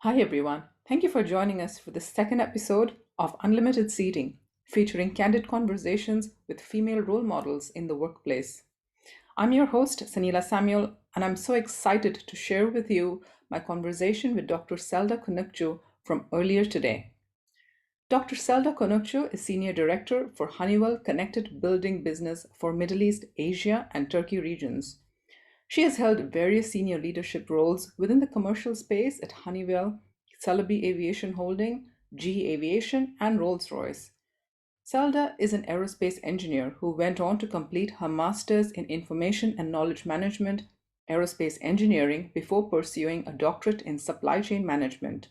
Hi everyone. Thank you for joining us for the second episode of Unlimited Seating, featuring candid conversations with female role models in the workplace. I'm your host, Sanila Samuel, and I'm so excited to share with you my conversation with Dr. Selda Konukcu from earlier today. Dr. Selda Konukcu is Senior Director for Honeywell Connected Building Business for Middle East, Asia, and Turkey regions. She has held various senior leadership roles within the commercial space at Honeywell, Celebi Aviation Holding, GE Aviation, and Rolls-Royce. Selda is an aerospace engineer who went on to complete her master's in information and knowledge management, aerospace engineering, before pursuing a doctorate in supply chain management.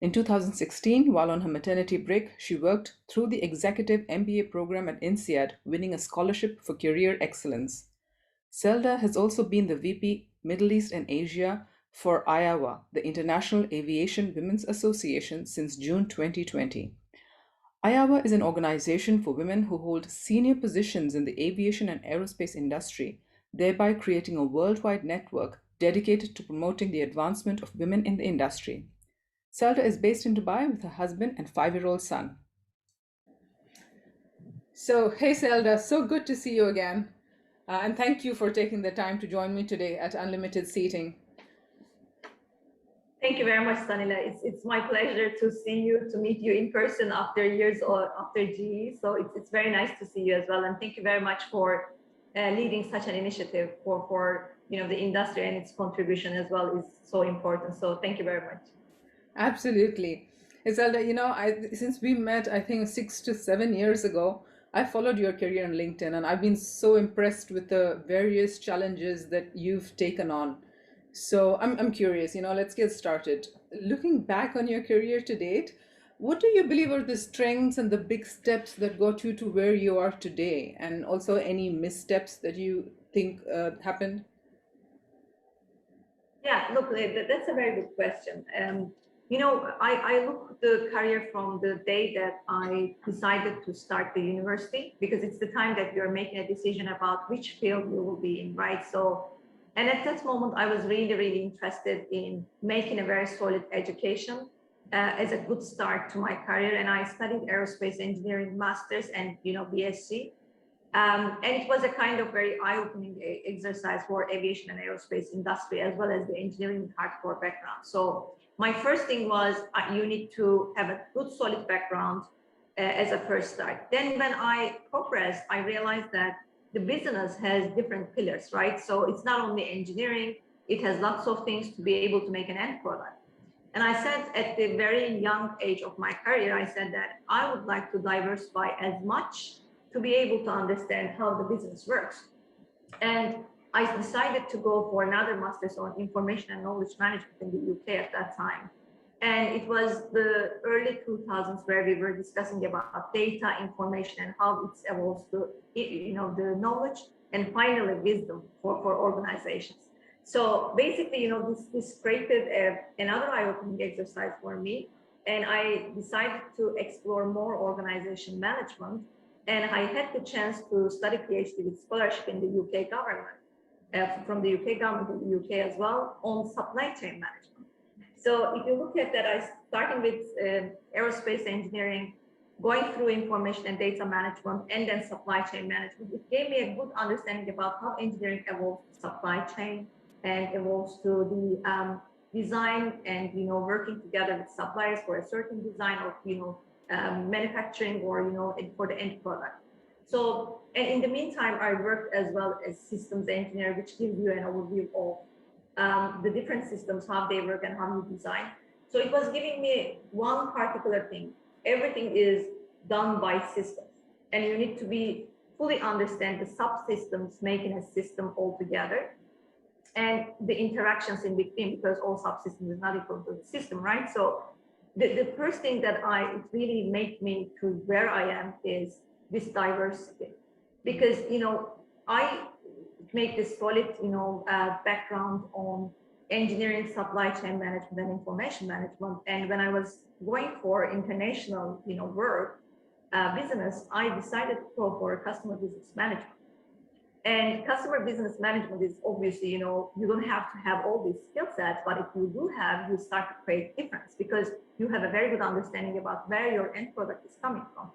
In 2016, while on her maternity break, she worked through the executive MBA program at INSEAD, winning a scholarship for career excellence. Zelda has also been the VP Middle East and Asia for IAWA, the International Aviation Women's Association, since June 2020. IAWA is an organization for women who hold senior positions in the aviation and aerospace industry, thereby creating a worldwide network dedicated to promoting the advancement of women in the industry. Zelda is based in Dubai with her husband and 5-year-old son. So, hey Zelda, so good to see you again. And thank you for taking the time to join me today at Unlimited Seating. Thank you very much, Sanila. It's my pleasure to see you, to meet you in person after years or after GE. So it's very nice to see you as well. And thank you very much for leading such an initiative for the industry, and its contribution as well is so important. So thank you very much. Absolutely. Iselda, since we met, I think 6 to 7 years ago, I followed your career on LinkedIn and I've been so impressed with the various challenges that you've taken on. So I'm curious, let's get started. Looking back on your career to date, what do you believe are the strengths and the big steps that got you to where you are today? And also any missteps that you think happened? Yeah, look, that's a very good question. I look at the career from the day that I decided to start the university, because it's the time that you're making a decision about which field you will be in, right? So, and at that moment, I was really, really interested in making a very solid education as a good start to my career. And I studied aerospace engineering masters and BSc. And it was a kind of very eye-opening exercise for aviation and aerospace industry, as well as the engineering hardcore background. So my first thing was you need to have a good, solid background as a first start. Then when I progressed, I realized that the business has different pillars, right? So it's not only engineering, it has lots of things to be able to make an end product. And I said at the very young age of my career, I said that I would like to diversify as much to be able to understand how the business works. And I decided to go for another master's on information and knowledge management in the UK at that time. And it was the early 2000s where we were discussing about data, information, and how it evolves to, the knowledge and finally wisdom for organizations. So basically, this created another eye-opening exercise for me. And I decided to explore more organization management, and I had the chance to study PhD with scholarship in the UK government, from the UK government in the UK as well, on supply chain management. So if you look at that, I starting with aerospace engineering, going through information and data management, and then supply chain management. It gave me a good understanding about how engineering evolves to supply chain and evolves to the design and working together with suppliers for a certain design or manufacturing or for the end product. So, and in the meantime, I worked as well as systems engineer, which gives you an overview of the different systems, how they work and how you design. So it was giving me one particular thing. Everything is done by systems, and you need to be fully understand the subsystems making a system altogether, and the interactions in between, because all subsystems is not equal to the system, right? So the first thing that it really made me to where I am is this diversity, because I make this solid background on engineering, supply chain management, and information management. And when I was going for international work business, I decided to go for customer business management. And customer business management is obviously, you don't have to have all these skill sets, but if you do have, you start to create difference because you have a very good understanding about where your end product is coming from.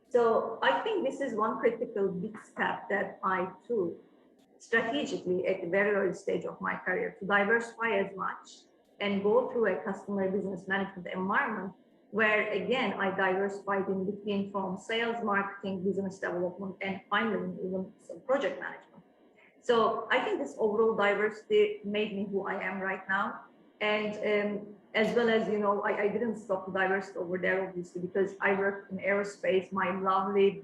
So I think this is one critical big step that I took strategically at the very early stage of my career to diversify as much and go through a customer business management environment where again I diversified in between from sales, marketing, business development, and finally even some project management. So I think this overall diversity made me who I am right now. And as well as, I didn't stop the diversity over there, obviously, because I worked in aerospace, my lovely,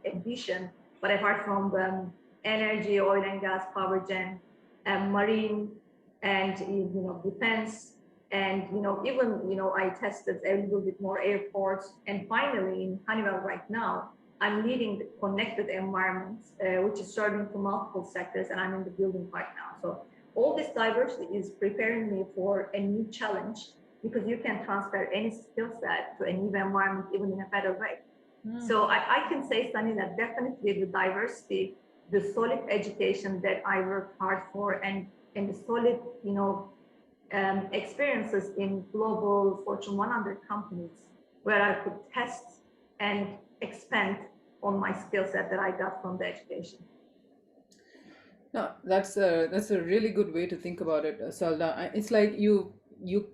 ambition. But apart from the energy, oil and gas, power gen, marine, and, defense, and, even, I tested a little bit more airports. And finally, in Honeywell right now, I'm leading the connected environments, which is serving to multiple sectors, and I'm in the building right now. So all this diversity is preparing me for a new challenge because you can transfer any skill set to a new environment, even in a better way. So I can say, Sunny, that definitely the diversity, the solid education that I worked hard for, and the solid, experiences in global Fortune 100 companies where I could test and expand on my skill set that I got from the education. No, that's a really good way to think about it, Selda. It's like you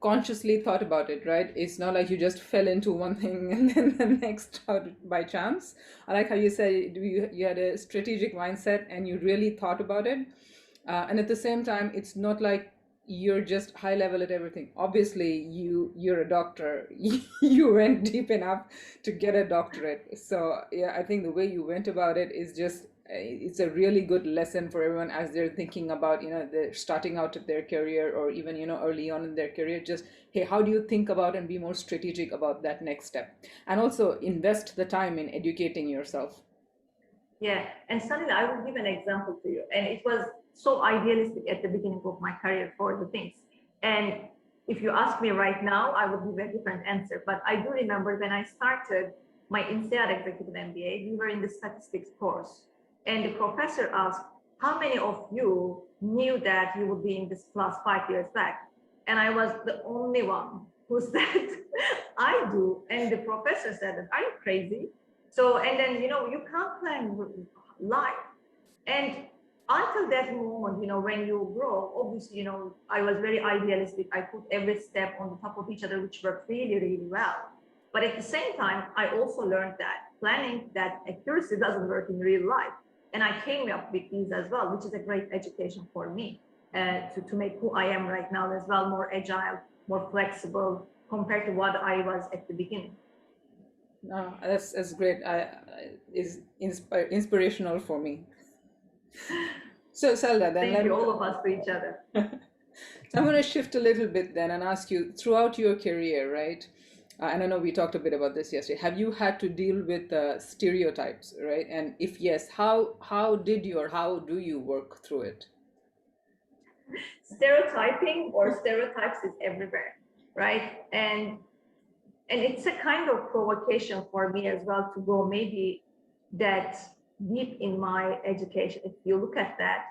consciously thought about it, right? It's not like you just fell into one thing and then the next out by chance. I like how you said you had a strategic mindset and you really thought about it. And at the same time, it's not like you're just high level at everything. Obviously, you're a doctor. You went deep enough to get a doctorate. So yeah, I think the way you went about it is just it's a really good lesson for everyone as they're thinking about they're starting out of their career or even early on in their career. Just, hey, how do you think about and be more strategic about that next step, and also invest the time in educating yourself. Yeah, and suddenly I will give an example to you, and it was so idealistic at the beginning of my career for the things. And if you ask me right now, I would give a different answer. But I do remember when I started my INSEAD Executive MBA, we were in the statistics course. And the professor asked, how many of you knew that you would be in this class 5 years back? And I was the only one who said, I do. And the professor said, are you crazy? So, and then, you can't plan life. And until that moment, when you grow, obviously, I was very idealistic. I put every step on the top of each other, which worked really, really well. But at the same time, I also learned that planning, that accuracy doesn't work in real life. And I came up with these as well, which is a great education for me to make who I am right now as well, more agile, more flexible compared to what I was at the beginning. No, that's great. Is inspirational for me. So Selda, then thank you, all of us, to each other. So I'm going to shift a little bit then and ask you, throughout your career, right? And I know we talked a bit about this yesterday. Have you had to deal with stereotypes, right? And if yes, how did you or how do you work through it? Stereotyping or stereotypes is everywhere, right? And it's a kind of provocation for me as well to go maybe that deep in my education. If you look at that,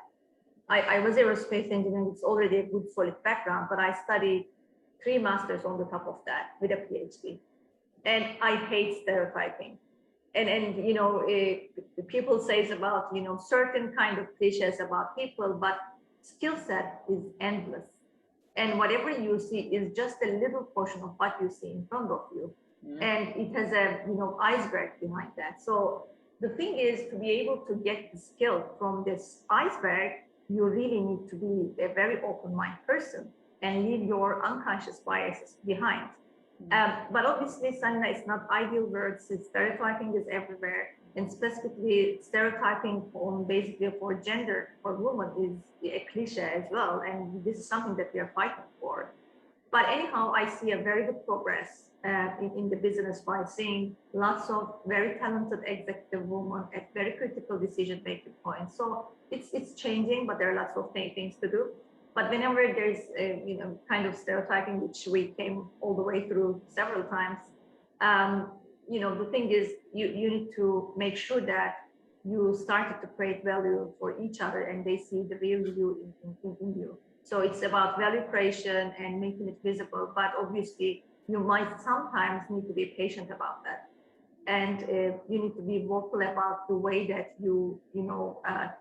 I was aerospace engineering. It's already a good solid background, but I studied 3 masters on the top of that with a PhD. And I hate stereotyping. And people says about, certain kind of cliches about people, but skill set is endless. And whatever you see is just a little portion of what you see in front of you. And it has a, iceberg behind that. So the thing is, to be able to get the skill from this iceberg, you really need to be a very open-minded person and leave your unconscious biases behind. But obviously, Sanna, it's not ideal words. Stereotyping is everywhere, and specifically stereotyping on basically for gender for women is a cliche as well. And this is something that we are fighting for. But anyhow, I see a very good progress in the business by seeing lots of very talented executive women at very critical decision-making points. So it's changing, but there are lots of things to do. But whenever there's kind of stereotyping, which we came all the way through several times, the thing is you need to make sure that you started to create value for each other, and they see the real you in you. So it's about value creation and making it visible, but obviously you might sometimes need to be patient about that. And you need to be vocal about the way that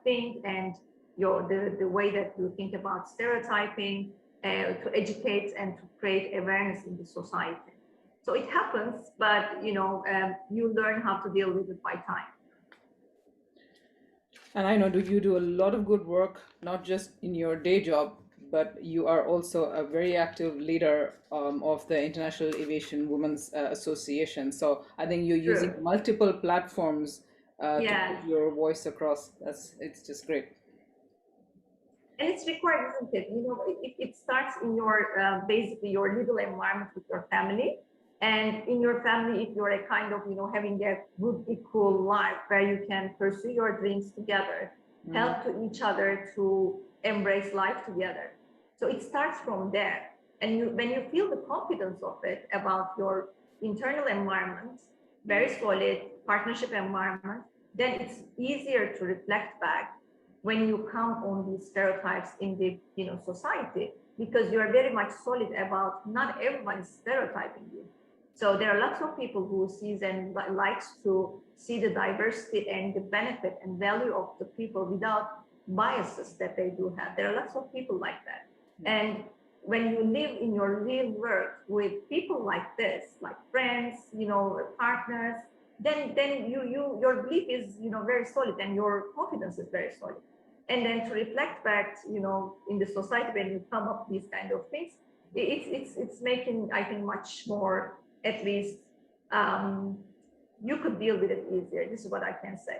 think, and the way that you think about stereotyping, to educate and to create awareness in the society. So it happens, but you learn how to deal with it by time. And I know you do a lot of good work, not just in your day job, but you are also a very active leader of the International Aviation Women's Association. So I think you're using True. multiple platforms to Yeah. put your voice across. It's just great. And it's required, isn't it? It starts in your basically your little environment with your family. And in your family, if you're a kind of, having a good, equal life where you can pursue your dreams together, help to each other to embrace life together. So it starts from there. And when you feel the confidence of it about your internal environment, very solid partnership environment, then it's easier to reflect back when you come on these stereotypes in the society, because you are very much solid about not everyone is stereotyping you. So there are lots of people who sees and likes to see the diversity and the benefit and value of the people without biases that they do have. There are lots of people like that. And when you live in your real work with people like this, like friends, partners, then your belief is very solid, and your confidence is very solid. And then to reflect back, in the society, when you come up with these kind of things, it's making, I think, much more, at least you could deal with it easier. This is what I can say.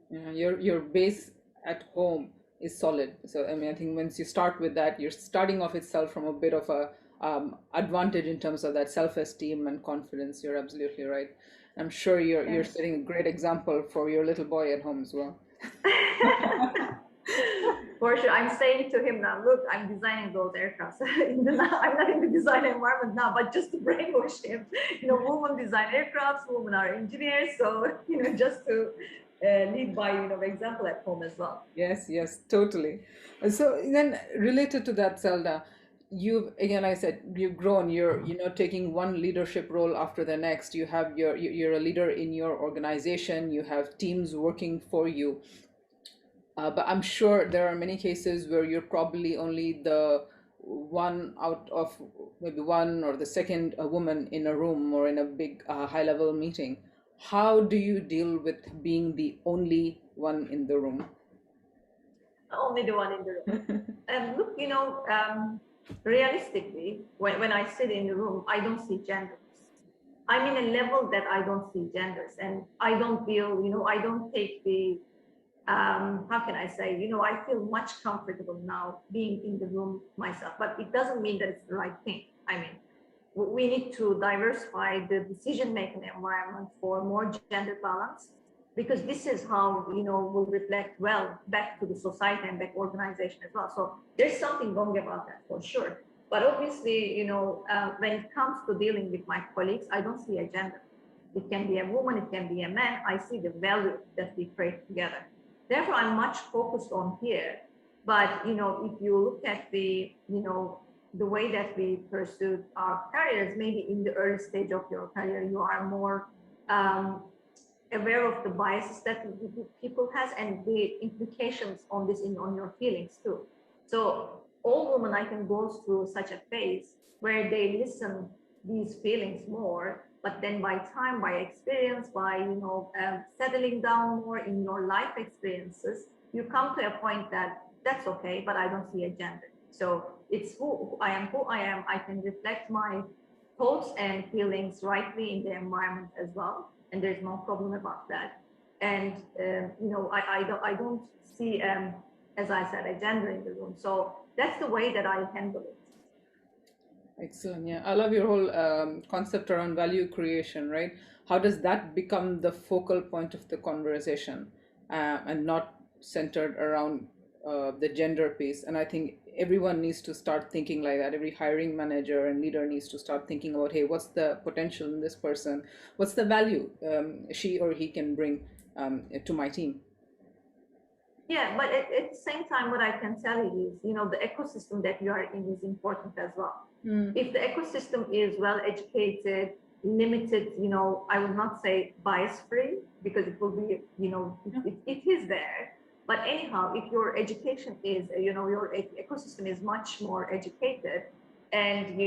Your base at home is solid. So I mean, I think once you start with that, you're starting off itself from a bit of a advantage in terms of that self-esteem and confidence. You're absolutely right. I'm sure you're setting a great example for your little boy at home as well. For sure. I'm saying to him now, look, I'm designing those aircrafts. I'm not in the design environment now, but just to brainwash him. Women design aircrafts, women are engineers. So, just to lead by, example at home as well. Yes, totally. So then related to that, Zelda, again, I said, you've grown, you're taking one leadership role after the next. You're a leader in your organization, you have teams working for you. But I'm sure there are many cases where you're probably only the one out of maybe one or the second woman in a room or in a big high level meeting. How do you deal with being the only one in the room? Only the one in the room. Look, realistically, when I sit in the room, I don't see genders. I'm in a level that I don't see genders, and I don't feel, I don't take the how can I say, I feel much comfortable now being in the room myself, but it doesn't mean that it's the right thing. I mean, we need to diversify the decision-making environment for more gender balance, because this is how, will reflect well back to the society and back organization as well. So there's something wrong about that for sure. But obviously, when it comes to dealing with my colleagues, I don't see a gender. It can be a woman, it can be a man. I see the value that we create together. Therefore, I'm much focused on here. But, if you look at the way that we pursued our careers, maybe in the early stage of your career, you are more aware of the biases that people has and the implications on this on your feelings too. So all women, I think, goes through such a phase where they listen these feelings more, but then by time, by experience, by settling down more in your life experiences, you come to a point that that's okay, but I don't see a gender. So it's who I am. I can reflect my thoughts and feelings rightly in the environment as well, and there's no problem about that. And I don't see, as I said, a gender in the room. So that's the way that I handle it. Excellent. Yeah, I love your whole concept around value creation, right? How does that become the focal point of the conversation, and not centered around the gender piece? And I think everyone needs to start thinking like that. Every hiring manager and leader needs to start thinking about, hey, what's the potential in this person? What's the value she or he can bring to my team. Yeah, but at the same time, what I can tell you is, the ecosystem that you are in is important as well. If the ecosystem is well educated, limited, I would not say bias free, because it will be, it is there. But anyhow, if your education is, your ecosystem is much more educated, and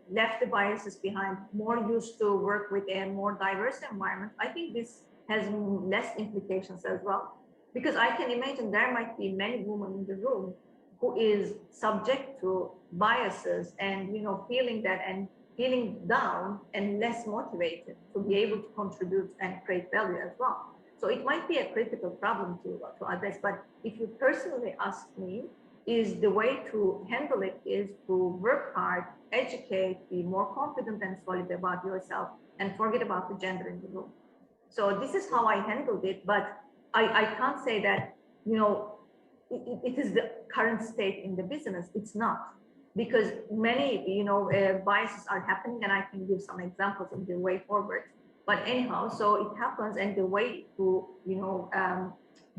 left the biases behind, more used to work with a more diverse environment, I think this has less implications as well. Because I can imagine there might be many women in the room who is subject to biases and feeling that and feeling down and less motivated to be able to contribute and create value as well. So it might be a critical problem to address. But if you personally ask me, is the way to handle it is to work hard, educate, be more confident and solid about yourself, and forget about the gender in the room. So this is how I handled it. But I can't say that, it is the current state in the business. It's not, because many, biases are happening, and I can give some examples of the way forward. But anyhow, so it happens, and the way to,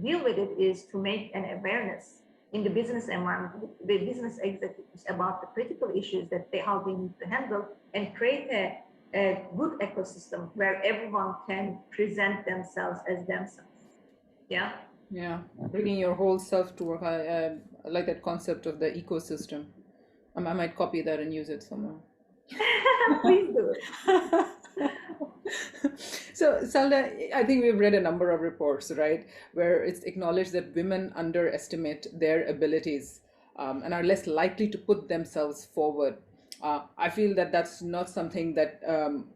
deal with it is to make an awareness in the business environment, the business executives, about the critical issues that how they need to handle, and create a good ecosystem where everyone can present themselves as themselves. Yeah. Yeah, bringing your whole self to work. I like that concept of the ecosystem. I might copy that and use it somewhere. Please do. So, Selda, I think we've read a number of reports, right, where it's acknowledged that women underestimate their abilities and are less likely to put themselves forward. I feel that that's not something that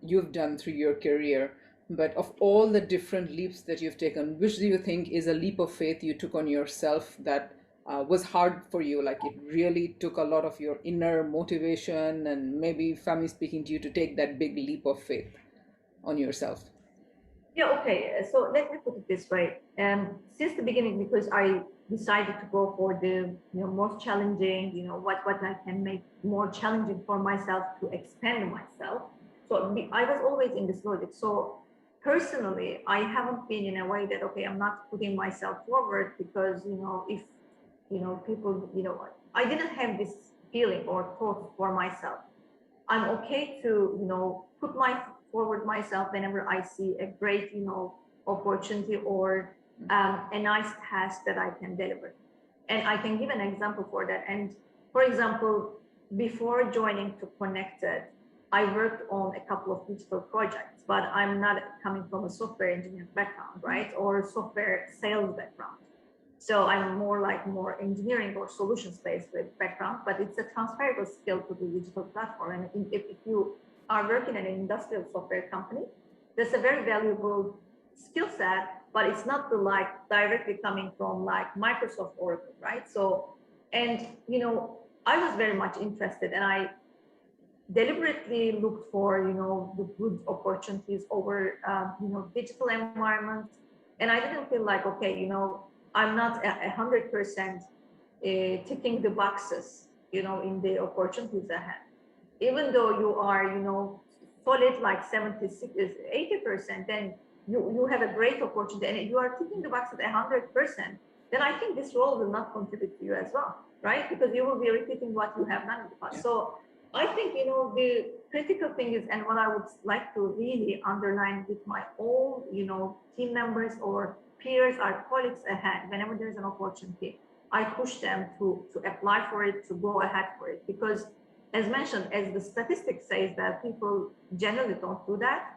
you've done through your career, but of all the different leaps that you've taken, which do you think is a leap of faith you took on yourself that was hard for you? Like it really took a lot of your inner motivation and maybe family speaking to you to take that big leap of faith on yourself. Yeah, okay. So let me put it this way. Since the beginning, because I decided to go for the most challenging, what I can make more challenging for myself to expand myself. So I was always in this logic. So personally, I haven't been in a way that, okay, I'm not putting myself forward because if people, I didn't have this feeling or thought for myself. I'm okay to, put forward myself whenever I see a great, opportunity or a nice task that I can deliver. And I can give an example for that. And for example, before joining to Connected, I worked on a couple of digital projects, but I'm not coming from a software engineering background, right? Or software sales background. So I'm more engineering or solutions based with background, but it's a transferable skill to the digital platform. And if you are working in an industrial software company, that's a very valuable skill set, but it's not directly coming from Microsoft Oracle, right? So, and I was very much interested, and I deliberately looked for the good opportunities over digital environments, and I didn't feel like, okay, I'm not 100% ticking the boxes in the opportunities ahead, even though you are solid 76 80%, then you have a great opportunity and you are ticking the boxes 100%, then I think this role will not contribute to you as well, right? Because you will be repeating what you have done in the past. So I think the critical thing is, and what I would like to really underline with my own team members or peers or colleagues ahead, whenever there's an opportunity, I push them to apply for it, to go ahead for it, because as mentioned, as the statistics says, that people generally don't do that.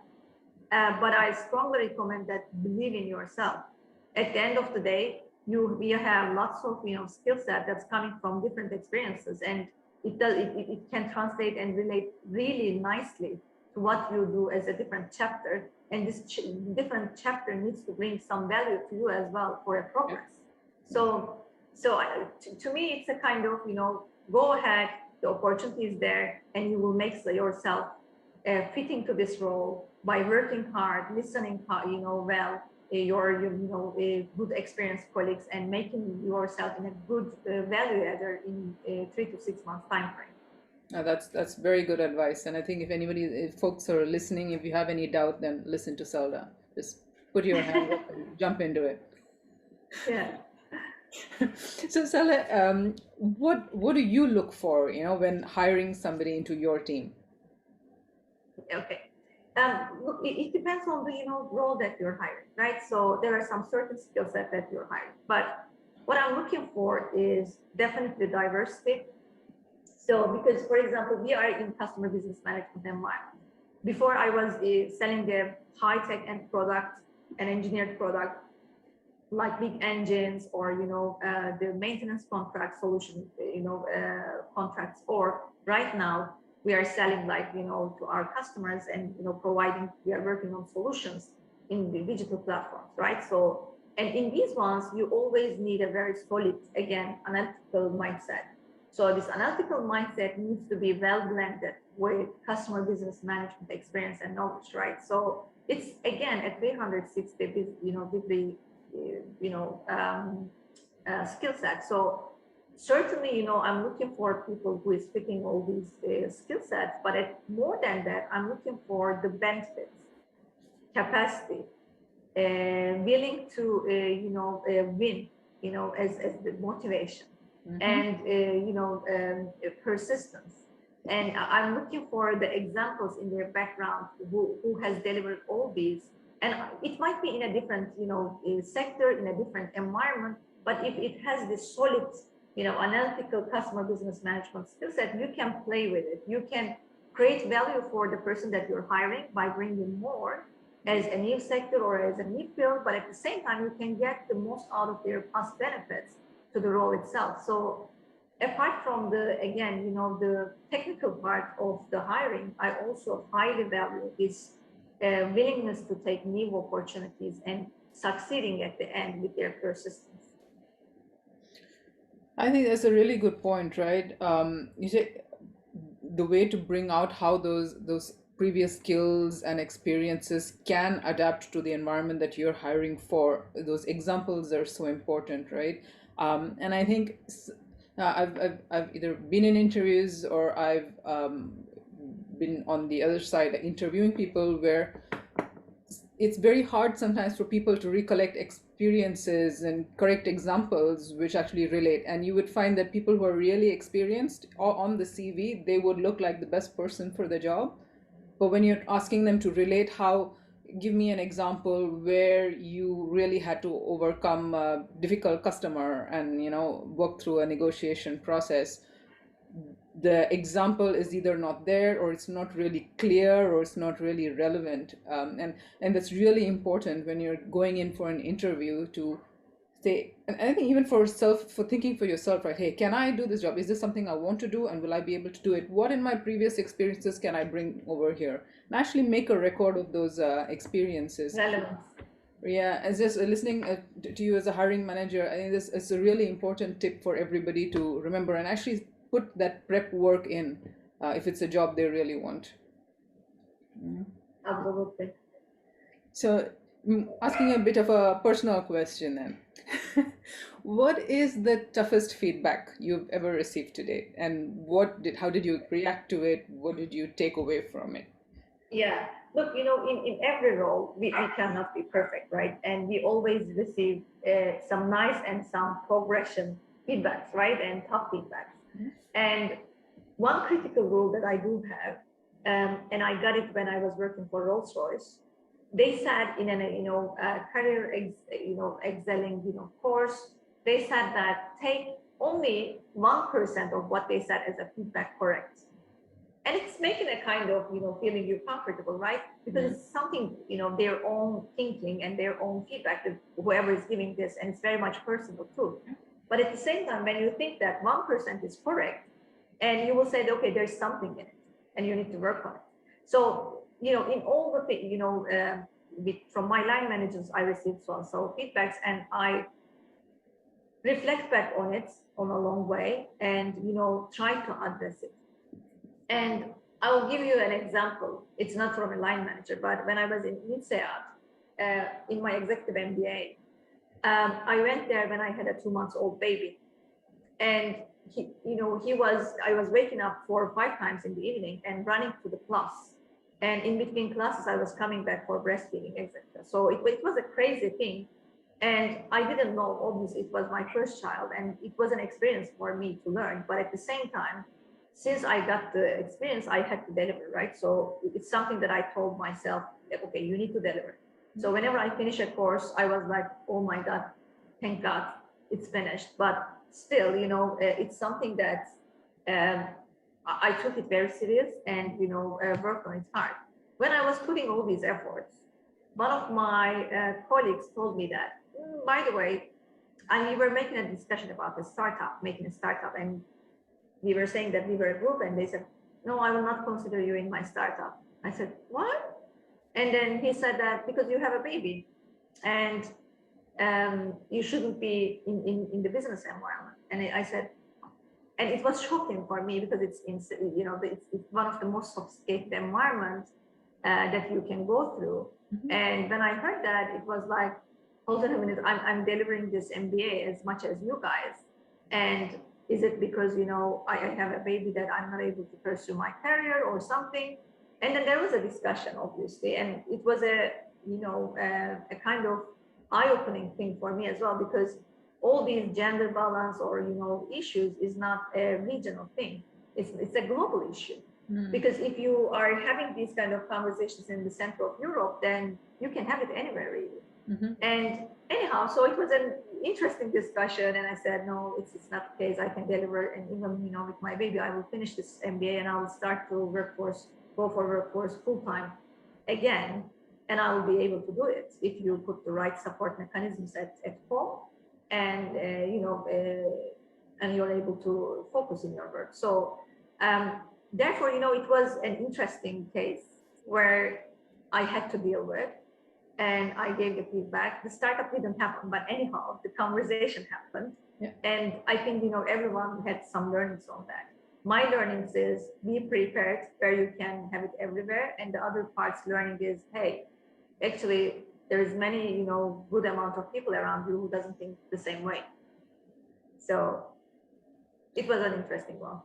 But I strongly recommend that believe in yourself. At the end of the day, you have lots of skill set that's coming from different experiences, and it can translate and relate really nicely to what you do as a different chapter. And this different chapter needs to bring some value to you as well for a progress. So to me, it's a kind of go ahead. The opportunity is there, and you will make yourself fitting to this role by working hard, listening, well, your good experienced colleagues, and making yourself in a good value adder in 3 to 6 months time frame. That's very good advice, and I think if folks are listening, if you have any doubt, then listen to Selda. Just put your hands up and jump into it. Yeah. So, Sala, what do you look for, when hiring somebody into your team? Okay. Look, it depends on the role that you're hiring, right? So there are some certain skill set that you're hiring, but what I'm looking for is definitely diversity. So because, for example, we are in customer business management environment. Before I was selling the high tech end product and engineered product like big engines or the maintenance contract solution contracts, or right now we are selling like to our customers and providing, we are working on solutions in the digital platforms, right? So, and in these ones you always need a very solid, again, analytical mindset. So this analytical mindset needs to be well blended with customer business management experience and knowledge, right? So it's again a 360 degree skill set. So certainly, I'm looking for people who is fitting all these skill sets, but more than that, I'm looking for the benefits, capacity, willing to, win, as the motivation, and, persistence. And I'm looking for the examples in their background who has delivered all these. And it might be in a different, sector, in a different environment, but if it has this solid, analytical customer business management skill set, you can play with it. You can create value for the person that you're hiring by bringing more as a new sector or as a new field, but at the same time, you can get the most out of their past benefits to the role itself. So apart from the, again, the technical part of the hiring, I also highly value is willingness to take new opportunities and succeeding at the end with their persistence. I think that's a really good point, right? You say the way to bring out how those previous skills and experiences can adapt to the environment that you're hiring for. Those examples are so important, right? And I think I've either been in interviews or I've been on the other side interviewing people where it's very hard sometimes for people to recollect experiences and correct examples which actually relate. And you would find that people who are really experienced on the CV, they would look like the best person for the job. But when you're asking them to relate how, give me an example where you really had to overcome a difficult customer and work through a negotiation process, the example is either not there or it's not really clear or it's not really relevant, and that's really important when you're going in for an interview to say. And I think even for thinking for yourself, right? Hey, can I do this job? Is this something I want to do, and will I be able to do it? What in my previous experiences can I bring over here, and actually make a record of those experiences. Relevance. Yeah, as just listening to you as a hiring manager, I think this is a really important tip for everybody to remember and actually put that prep work in if it's a job they really want. Absolutely. So, asking a bit of a personal question then. What is the toughest feedback you've ever received today, and how did you react to it? What did you take away from it? Yeah. Look, in every role, we cannot be perfect, right? And we always receive some nice and some progression feedbacks, right? And tough feedbacks. And one critical rule that I do have, and I got it when I was working for Rolls-Royce, they said in a career excelling course, they said that take only 1% of what they said as a feedback correct. And it's making a kind of feeling you comfortable, right? Because it's something their own thinking and their own feedback that whoever is giving this, and it's very much personal too. But at the same time, when you think that 1% is correct, and you will say, okay, there's something in it, and you need to work on it. So in all the things, from my line managers, I received so feedbacks, and I reflect back on it on a long way, and try to address it. And I will give you an example. It's not from a line manager, but when I was in INSEAD, in my executive MBA, I went there when I had a 2-month-old baby, and I was waking up 4 or 5 times in the evening and running to the class And in between classes, I was coming back for breastfeeding, etc. So it was a crazy thing. And I didn't know, obviously, it was my first child, and it was an experience for me to learn. But at the same time, since I got the experience, I had to deliver, right? So it's something that I told myself, okay, you need to deliver. So whenever I finish a course, I was like, oh my God, thank God it's finished. But still, it's something that um, I took it very serious and, worked on it hard. When I was putting all these efforts, one of my colleagues told me that, by the way, and we were making a discussion about making a startup, and we were saying that we were a group, and they said, no, I will not consider you in my startup. I said, what? And then he said that because you have a baby and you shouldn't be in the business environment. And I said, and it was shocking for me because it's one of the most sophisticated environments that you can go through. Mm-hmm. And when I heard that, it was like, hold on a minute, I'm delivering this MBA as much as you guys. And is it because, I have a baby that I'm not able to pursue my career or something? And then there was a discussion, obviously, and it was a kind of eye-opening thing for me as well, because all these gender balance or issues is not a regional thing. It's a global issue. Because if you are having these kind of conversations in the center of Europe, then you can have it anywhere really. Mm-hmm. And anyhow, so it was an interesting discussion, and I said, no, it's not the case. I can deliver, and even with my baby, I will finish this MBA and I will start to go for workforce full time again, and I will be able to do it if you put the right support mechanisms at home, and and you're able to focus in your work. So therefore, it was an interesting case where I had to deal with, and I gave the feedback. The startup didn't happen, but anyhow, the conversation happened. Yeah. And I think, everyone had some learnings on that. My learnings is be prepared where you can have it everywhere. And the other parts learning is, hey, actually, there is many, good amount of people around you who doesn't think the same way. So it was an interesting one.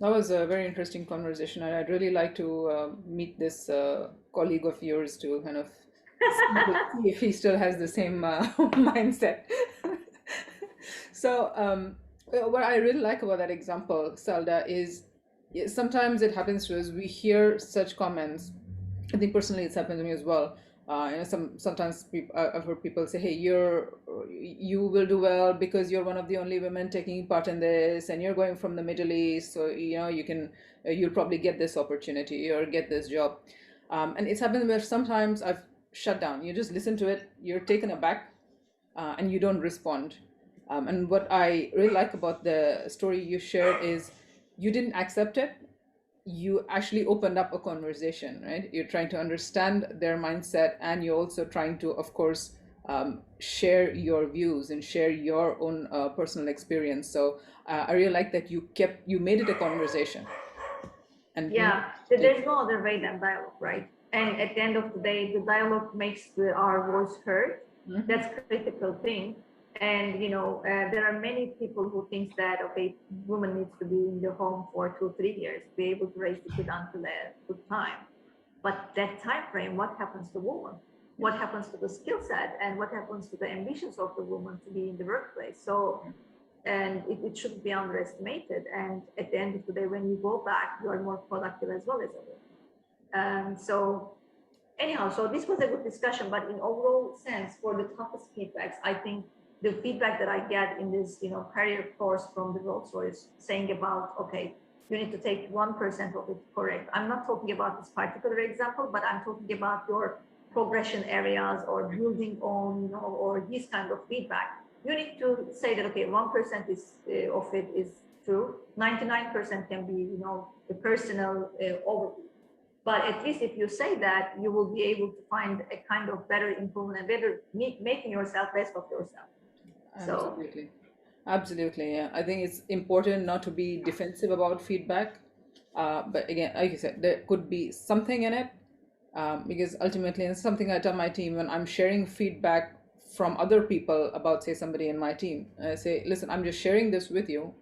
That was a very interesting conversation, and I'd really like to meet this colleague of yours to kind of see if he still has the same mindset. So what I really like about that example, Selda, is sometimes it happens to us. We hear such comments. I think personally it's happened to me as well. Sometimes I've heard people say, "Hey, you will do well because you're one of the only women taking part in this, and you're going from the Middle East, so you'll probably get this opportunity or get this job." And it's happened where sometimes I've shut down. You just listen to it, you're taken aback, and you don't respond. And what I really like about the story you shared is you didn't accept it. You actually opened up a conversation, right? You're trying to understand their mindset, and you're also trying to, of course, share your views and share your own personal experience. So I really like that you made it a conversation. And yeah, there's no other way than dialogue, right? And at the end of the day, the dialogue makes our voice heard. Mm-hmm. That's a critical thing. And there are many people who think that woman needs to be in the home for 2-3 years to be able to raise the kid until a good time. But that time frame, what happens to woman? What happens to the skill set, and what happens to the ambitions of the woman to be in the workplace? So, and it shouldn't be underestimated. And at the end of the day, when you go back, you are more productive as well as a woman. So anyhow, so this was a good discussion. But in overall sense, for the toughest feedbacks, I think the feedback that I get in this, career course from the Rolls-Royce saying about, you need to take 1% of it correct. I'm not talking about this particular example, but I'm talking about your progression areas or building on, or this kind of feedback. You need to say that, 1% is of it is true. 99% can be, the personal overview. But at least if you say that, you will be able to find a kind of better improvement and better making yourself best of yourself. Absolutely. Absolutely. Yeah. I think it's important not to be defensive about feedback. But again, like you said, there could be something in it, because ultimately, and something I tell my team when I'm sharing feedback from other people about, say, somebody in my team, I say, listen, I'm just sharing this with you.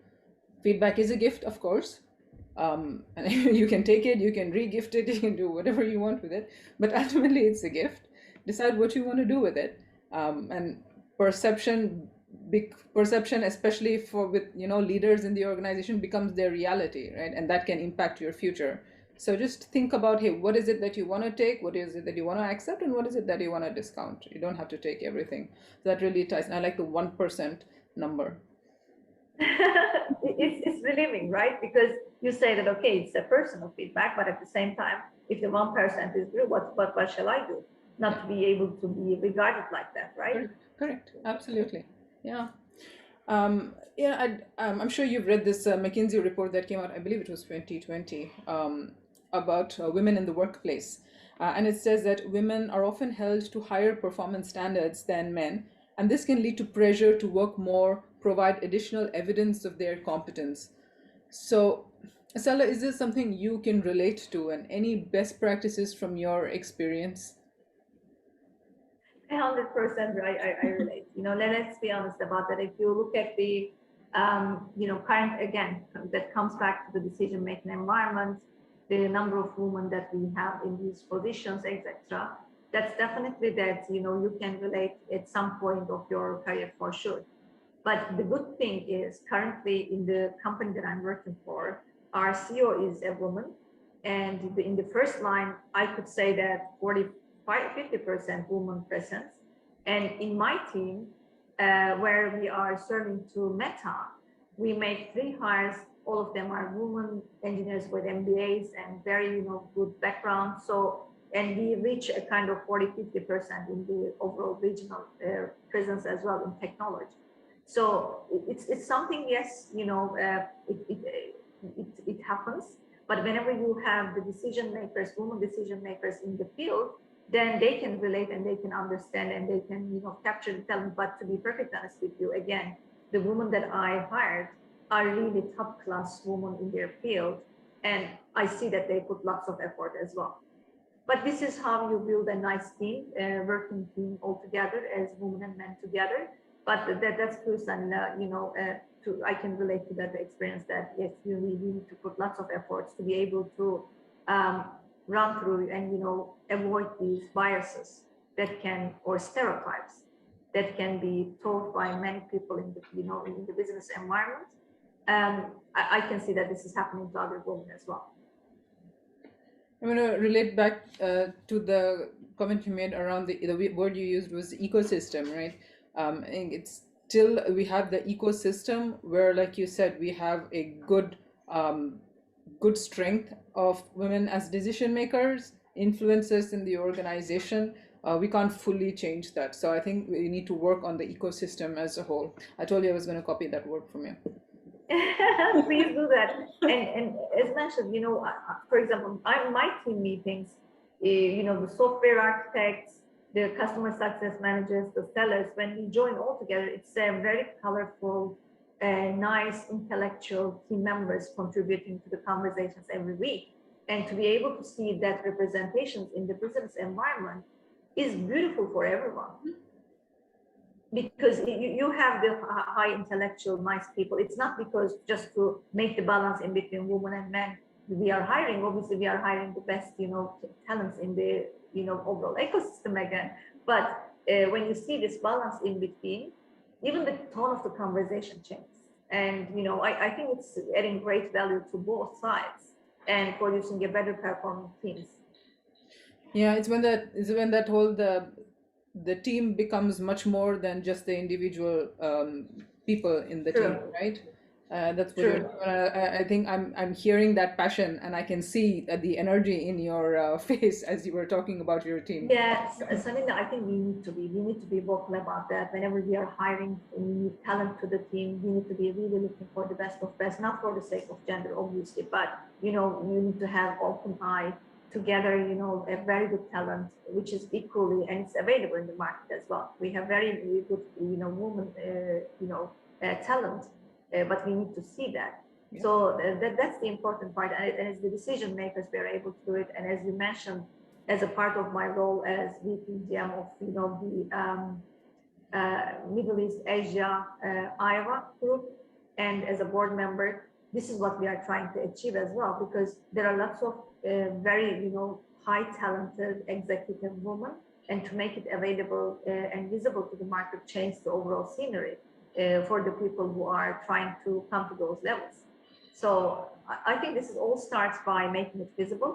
Feedback is a gift, of course. And you can take it, you can re-gift it, you can do whatever you want with it, but ultimately it's a gift. Decide what you want to do with it. And perception, big perception, especially for with leaders in the organization, becomes their reality, right? And that can impact your future. So just think about, hey, what is it that you want to take, what is it that you want to accept, and what is it that you want to discount. You don't have to take everything. So that really ties. And I like the 1% number. It's relieving, right? Because you say that, okay, it's a personal feedback, but at the same time, if the 1% is good, what shall I do? Not to be able to be regarded like that, right? Correct. Absolutely. Yeah. I'm sure you've read this McKinsey report that came out, I believe it was 2020, about women in the workplace. And it says that women are often held to higher performance standards than men, and this can lead to pressure to work more, provide additional evidence of their competence. So, Sala, is this something you can relate to, and any best practices from your experience? 100% right. I relate. Let's be honest about that. If you look at the, current, again, that comes back to the decision-making environment, the number of women that we have in these positions, etc. That's definitely that, you can relate at some point of your career for sure. But the good thing is currently in the company that I'm working for, our CEO is a woman. And in the first line, I could say that 50% woman presence. And in my team, where we are serving to Meta, we made 3 hires. All of them are women engineers with MBAs and very, good background. So, and we reach a kind of 40-50% in the overall regional presence as well in technology. So it's something, yes, it happens. But whenever you have the decision makers, women decision makers in the field, then they can relate and they can understand and they can, capture the talent. But to be perfectly honest with you, again, the women that I hired are really top class women in their field. And I see that they put lots of effort as well. But this is how you build a nice team, working team all together as women and men together. But that's true, and I can relate to that experience that yes, you really need to put lots of efforts to be able to run through and avoid these biases that can or stereotypes that can be taught by many people in the in the business environment. I can see that this is happening to other women as well. I'm going to relate back to the comment you made around the word you used was ecosystem, right? And it's still, we have the ecosystem where, like you said, we have a good strength of women as decision makers, influencers in the organization. We can't fully change that. So I think we need to work on the ecosystem as a whole. I told you I was going to copy that word from you. Please do that. And as mentioned, for example, my team meetings, the software architects, the customer success managers, the sellers, when we join all together, it's a very colorful, nice, intellectual team members contributing to the conversations every week. And to be able to see that representations in the business environment is beautiful for everyone. Because you have the high intellectual, nice people. It's not because just to make the balance in between women and men we are hiring. Obviously, we are hiring the best, talents in the, overall ecosystem again. But when you see this balance in between, even the tone of the conversation changes. And, I think it's adding great value to both sides and producing a better performing teams. Yeah, it's when that whole the team becomes much more than just the individual people in the team, right? That's what I think I'm hearing that passion, and I can see the energy in your face as you were talking about your team. Yes, Samina, I think we need to be vocal about that. Whenever we are hiring talent to the team, we need to be really looking for the best of best, not for the sake of gender, obviously, but you need to have open eye together, a very good talent, which is equally, and it's available in the market as well. We have very good, women, talent, but we need to see that. Yeah. So that's the important part. And as the decision makers, we are able to do it. And as you mentioned, as a part of my role as VP GM of, the Middle East Asia Iowa group, and as a board member, this is what we are trying to achieve as well, because there are lots of very, high talented executive women, and to make it available and visible to the market, change the overall scenery for the people who are trying to come to those levels. So I think this is all starts by making it visible,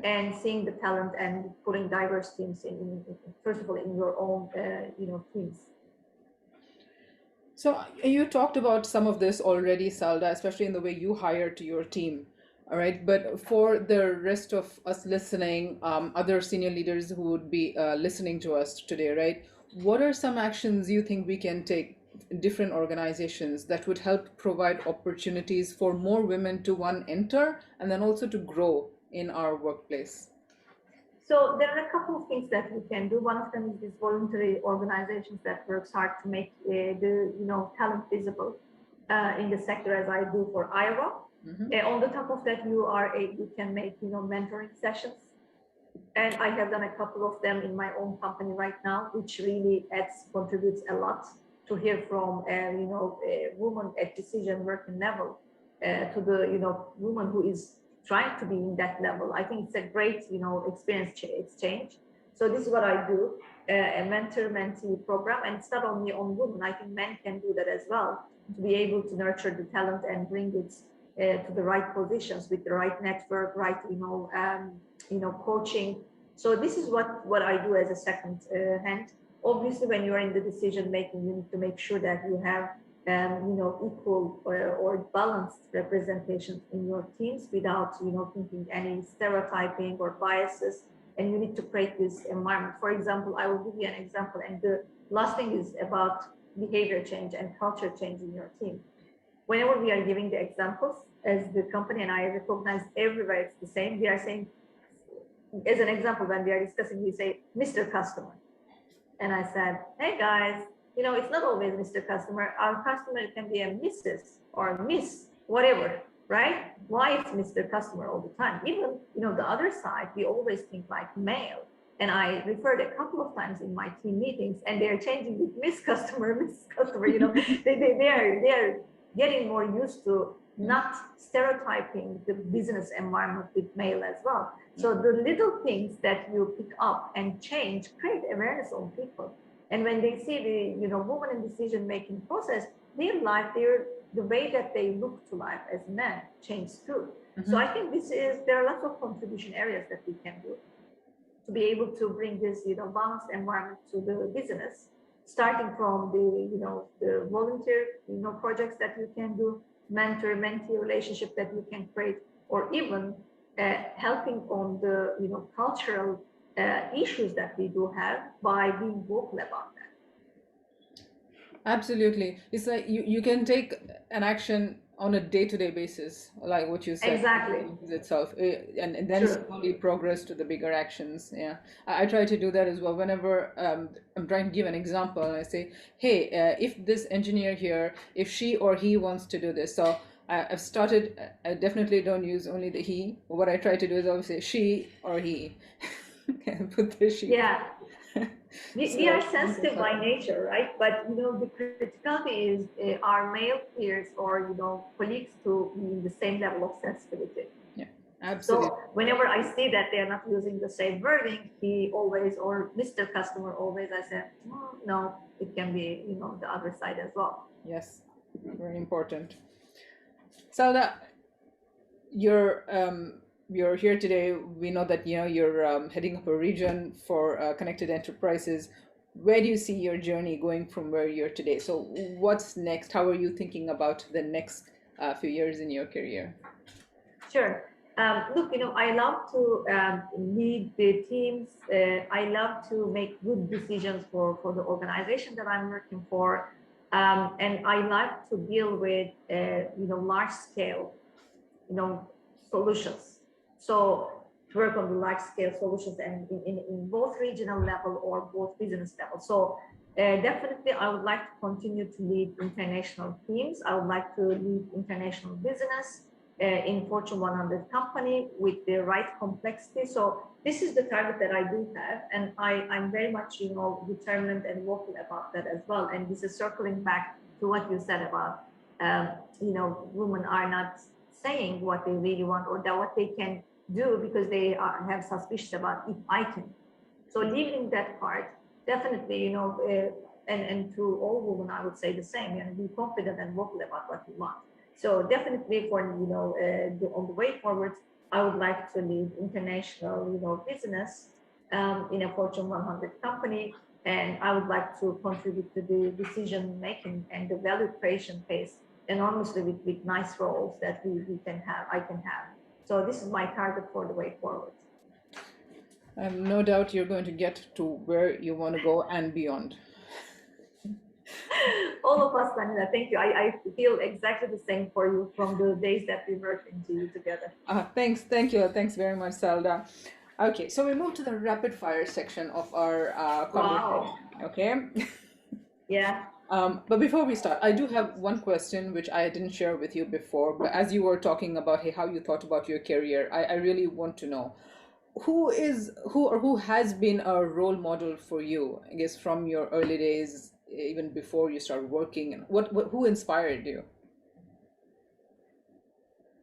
and seeing the talent and putting diverse teams in first of all, in your own, teams. So you talked about some of this already, Selda, especially in the way you hire to your team. All right. But for the rest of us listening, other senior leaders who would be listening to us today, right? What are some actions you think we can take in different organizations that would help provide opportunities for more women to one enter and then also to grow in our workplace? So there are a couple of things that we can do. One of them is these voluntary organizations that works hard to make the talent visible in the sector, as I do for Iowa. On the top of that, you can make mentoring sessions, and I have done a couple of them in my own company right now, which really contributes a lot to hear from a woman at decision working level to the woman who is trying to be in that level. I think it's a great experience exchange. So this is what I do, a mentor-mentee program, and it's not only on women. I think men can do that as well, to be able to nurture the talent and bring it to the right positions with the right network, right coaching. So this is what I do as a second hand. Obviously, when you are in the decision making, you need to make sure that you have equal or balanced representation in your teams without thinking any stereotyping or biases. And you need to create this environment. For example, I will give you an example, and the last thing is about behavior change and culture change in your team. Whenever we are giving the examples as the company, and I recognize everywhere it's the same, we are saying, as an example, when we are discussing, we say, Mr. Customer. And I said, hey guys, it's not always Mr. Customer. Our customer can be a Mrs. or Miss, whatever, right? Why it's Mr. Customer all the time? Even, the other side, we always think like male. And I referred a couple of times in my team meetings, and they're changing with Miss Customer, Miss Customer, they're getting more used to not stereotyping the business environment with male as well. So the little things that you pick up and change create awareness on people. And when they see the woman in decision-making process, their life, the way that they look to life as men changes too. So I think there are lots of contribution areas that we can do to be able to bring this balanced environment to the business, starting from the volunteer projects that you can do, mentor-mentee relationship that you can create, or even helping on the cultural issues that we do have by being vocal about that. Absolutely. It's like you can take an action on a day-to-day basis, like what you said. Exactly. Itself, and then slowly progress to the bigger actions. Yeah, I try to do that as well. Whenever I'm trying to give an example, and I say, hey, if this engineer here, if she or he wants to do this, so I've started. I definitely don't use only the he. What I try to do is always say she or he. Put the she. Yeah. We are sensitive by nature, right? But the criticality is our male peers or colleagues to be in the same level of sensitivity. Yeah, absolutely. So whenever I see that they are not using the same wording, he always, or Mr. Customer always, I say, no, it can be the other side as well. Yes, very important. Selda, you're here today. We know that you're heading up a region for connected enterprises. Where do you see your journey going from where you're today? So what's next? How are you thinking about the next few years in your career? Sure. Look, I love to lead the teams. I love to make good decisions for the organization that I'm working for. And I like to deal with, large scale, solutions. So work on the large scale solutions and in both regional level or both business level. So definitely I would like to continue to lead international teams. I would like to lead international business in Fortune 100 company with the right complexity. So this is the target that I do have. And I'm very much, determined and vocal about that as well. And this is circling back to what you said about, women are not saying what they really want or that what they can do because they have suspicions about if I can. So leaving that part, definitely, and to all women, I would say the same, be confident and vocal about what you want. So definitely for, on the way forward, I would like to lead international, business in a Fortune 100 company. And I would like to contribute to the decision making and the value creation phase enormously with nice roles that we can have, I can have. So this is my target for the way forward. No doubt you're going to get to where you want to go and beyond. All of us, Vanilla, thank you. I feel exactly the same for you from the days that we worked in GE together. Thank you. Thanks very much, Selda. Okay, so we move to the rapid fire section of our conversation. Wow. Okay. Yeah. But before we start, I do have one question which I didn't share with you before. But as you were talking about, hey, how you thought about your career, I really want to know who has been a role model for you, I guess, from your early days, even before you started working, and who inspired you?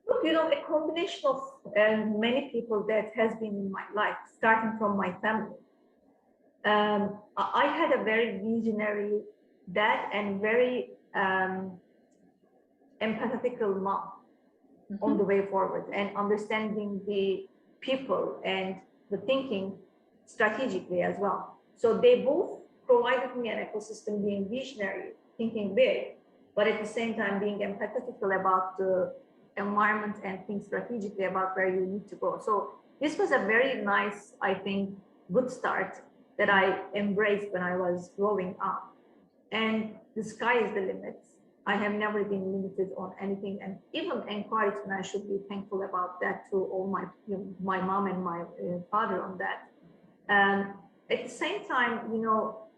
Look, a combination of many people that has been in my life, starting from my family. I had a very visionary dad and very empathetical mom on the way forward and understanding the people and the thinking strategically as well. So they both provided me an ecosystem being visionary, thinking big, but at the same time being empathetical about the environment and think strategically about where you need to go. So this was a very nice, I think, good start that I embraced when I was growing up. And the sky is the limit. I have never been limited on anything, and even encouraged, and I should be thankful about that to all my mom and my father on that. At the same time,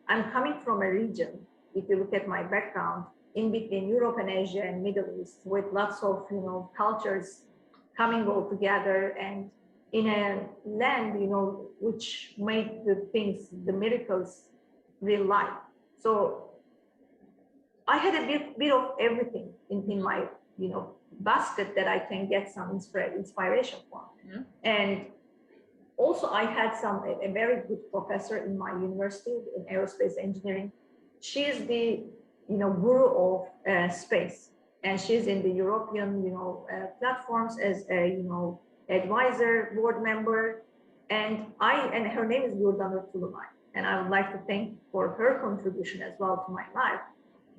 I'm coming from a region, if you look at my background, in between Europe and Asia and Middle East, with lots of, cultures coming all together, and in a land, which made the miracles real life. So I had a bit of everything in my, basket that I can get some inspiration from. Yeah. And also I had a very good professor in my university in aerospace engineering. She is the, guru of space, and she's in the European, platforms as a, advisor, board member. And her name is Gurdanur Tulumay. And I would like to thank for her contribution as well to my life.